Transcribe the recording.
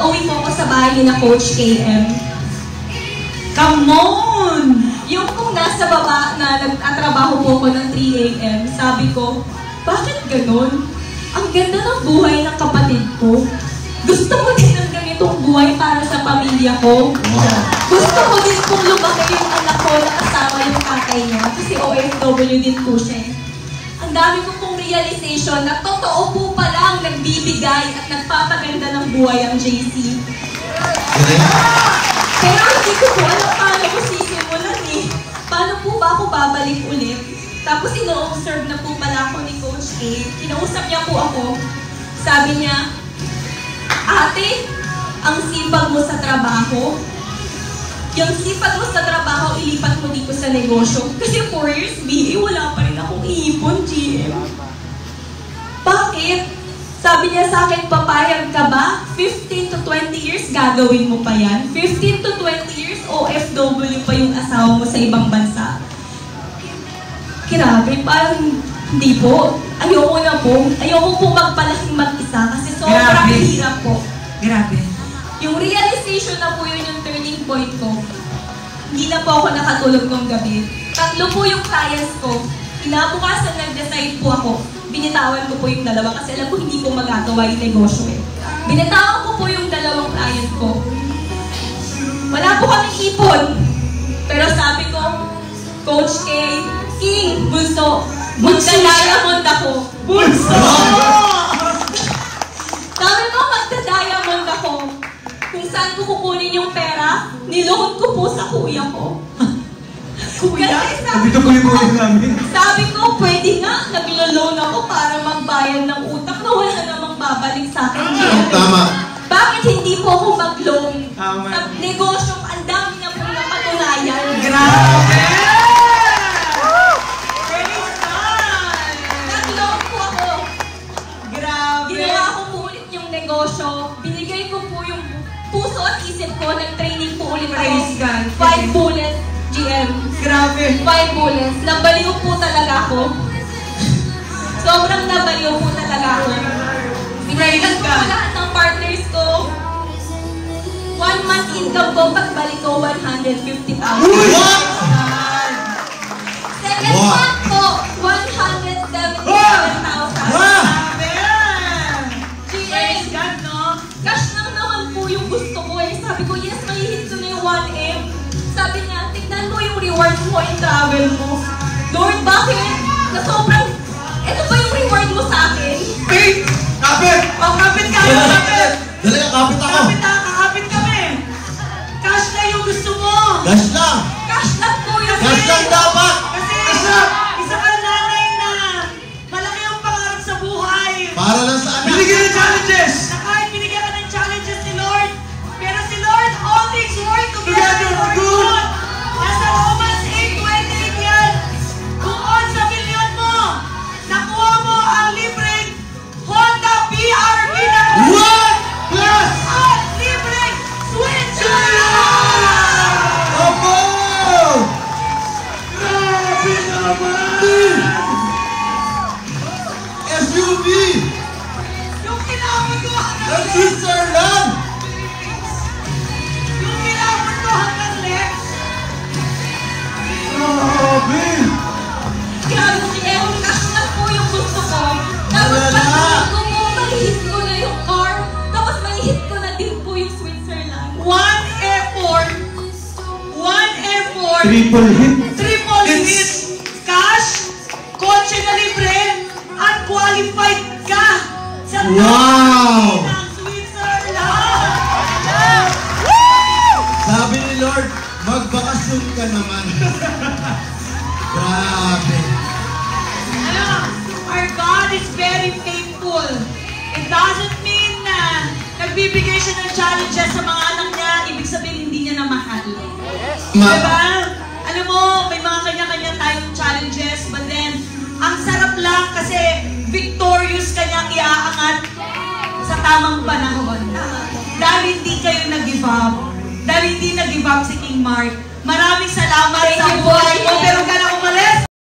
pauwi po ako sa bahay ni na Coach KM. Come on! Yung kung nasa baba na nagtatrabaho po ako ng 3 AM, sabi ko, bakit ganun? Ang ganda ng buhay ng kapatid ko. Gusto ko din ng ganitong buhay para sa pamilya ko. Wow. Gusto ko din kung lumaki yung anak ko na kasama yung tatay niya. Kasi OFW din po siya. Ang dami ko pong realization na totoo po pala ang nagbibigay at nagpapaganda ng buhay ang JC. Pero hindi ko po alam paano ko sisimulan eh. Paano po ba ako babalik ulit? Tapos ino-observe na po pala ako ni Coach A. Kinausap niya po ako. Sabi niya, ate, ang sipag mo sa trabaho. Yung sipag mo sa trabaho, ilipat mo dito sa negosyo. Kasi 4 years BA, wala pa rin akong iipon, GM. Bakit? Sabi niya sa akin, papayag ka ba? 15 to 20 years, gagawin mo pa yan. 15 to 20 years, OFW pa yung asawa mo sa ibang bansa. Grabe, parang hindi po. Ayoko na po. Ayoko po magpalaking mag-isa kasi sobrang hirap po. Grabe. Yung realization na po yun yung turning point ko. Hindi na po ako nakatulog ng gabi. 3 po yung clients ko. Kinabukasan nag-decide po ako. Binitawan ko po yung 2 kasi alam ko hindi ko magagawa yung negosyo eh. Binitawan ko po yung 2 client ko. Wala po kaming ipon. Pero sabi ko, Coach K, King, Bunso, magda-diamond ako. Bunso! Sabi ko, magda-diamond ako. Kung saan ko kukunin yung pera, niloan ko po sa kuya ko. Kuya? Sabi ko yung kuya namin. Sabi ko, pwede nga, naglo-loan ako para magbayad ng utak na wala namang babalik sa akin. Tama. Bakit hindi po ako mag-loan? Tama. Sa negosyo, ang dami na po napatunayan. Grabe! Nag-loan po ako. Grabe! Ginawa ko po ulit yung negosyo. Binigay ko po yung puso at isip ko. Nag-training po ulit Praise God. ako. 5 bullets, GM. Grabe! 5 bullets. Nabaliw po talaga ako. Sobrang nabaliw po talaga ako. Binalikan ko po lahat ng partners ko. 1 month income ko, pagbalik ko, 150,000. What? Second Wow. month ko, 177,000. Grabe! GM, God, no? cash lang naman po yung gusto ko eh. Sabi ko, yes, may hit ko na yung 1M. Sabi niya, tignan mo yung rewards mo in travel mo. Lord, bakit? Na sobrang, ito ba yung reward mo sa akin? Hey! Kapit! Oh, kapit ka! Kapit! Dali, kapit ako. Kapit na! Kakapit kami! Cash na yung gusto mo! Cash lang. Cash lang po yung Cash lang dapat. Kasi isa ka nanay na malaki ang pangarap sa buhay. Para lang sa anak. Binigyan ng challenges! Na kahit binigyan ka ng challenges ni Lord, pero si Lord, all things work together for good. Nasa Romans 8:28 yan. Kung on sa milyon mo, nakuha mo ang libreng Honda BRV na What? Plus! at libreng Switcher! Opo! Grabe naman! SUV! Yung kinabot ko Ng hanggang left! Switzerland! Yung kinabot ko hanggang left! Grabe! Grabe si Em, cash lang po yung gusto ko. Tapos Wala na. pag ko po, mahihit ko na yung car. Tapos mahihit ko na din po yung Switzerland. One effort! One effort! Triple hit. Triple hit! Cash! Kotse na libre! At qualified ka! Sa Wow! ng Switzerland! Sabi ni Lord, magbakasyon ka naman. Grabe. Ano? Our God is very faithful. It doesn't mean na nagbibigay siya ng challenges sa mga anak niya, ibig sabihin hindi niya na mahal. Diba? Alam mo, may mga kanya-kanya tayong challenges, but then, ang sarap lang kasi victorious kanyang iaangat sa tamang panahon. Dahil hindi kayo nag-give up. Dahil hindi nag-give up si King Mark. Maraming salamat Thank sa you, buhay mo, Boy. pero ka na umalis.